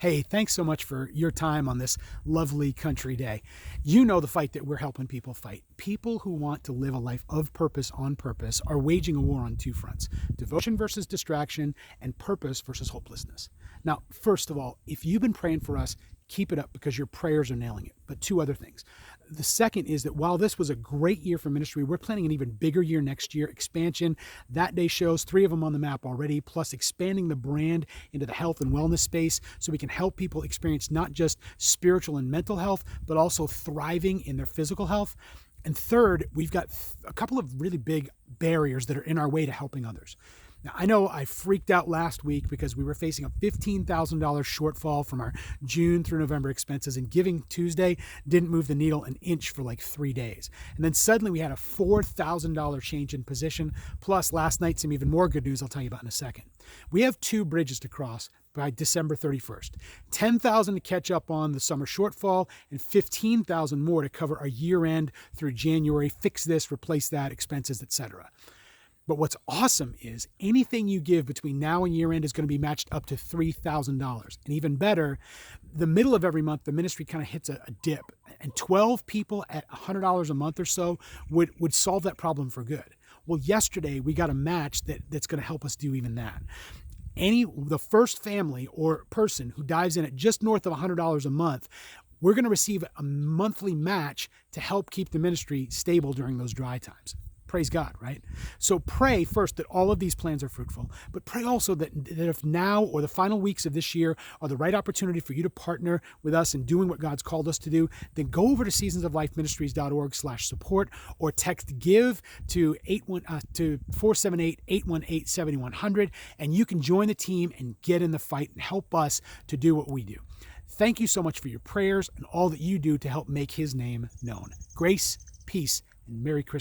Hey, thanks so much for your time on this lovely country day. You know the fight that we're helping people fight. People who want to live a life of purpose on purpose are waging a war on two fronts: devotion versus distraction, and purpose versus hopelessness. Now, first of all, if you've been praying for us, keep it up because your prayers are nailing it. But two other things. The second is that while this was a great year for ministry, we're planning an even bigger year next year. Expansion, that day shows, 3 of them on the map already, plus expanding the brand into the health and wellness space so we can help people experience not just spiritual and mental health, but also thriving in their physical health. And third, we've got a couple of really big barriers that are in our way to helping others. Now, I know I freaked out last week because we were facing a $15,000 shortfall from our June through November expenses, and Giving Tuesday didn't move the needle an inch for like 3 days. And then suddenly we had a $4,000 change in position, plus last night some even more good news I'll tell you about in a second. We have 2 bridges to cross by December 31st. $10,000 to catch up on the summer shortfall and $15,000 more to cover our year end through January, fix this, replace that, expenses, etc. But what's awesome is anything you give between now and year end is going to be matched up to $3,000. And even better, the middle of every month, the ministry kind of hits a dip, and 12 people at $100 a month or so would solve that problem for good. Well, yesterday we got a match that's going to help us do even that. The first family or person who dives in at just north of $100 a month, we're going to receive a monthly match to help keep the ministry stable during those dry times. Praise God, right? So pray first that all of these plans are fruitful, but pray also that if now or the final weeks of this year are the right opportunity for you to partner with us in doing what God's called us to do, then go over to seasonsoflifeministries.org/support or text GIVE to 478-818-7100, and you can join the team and get in the fight and help us to do what we do. Thank you so much for your prayers and all that you do to help make His name known. Grace, peace, and Merry Christmas.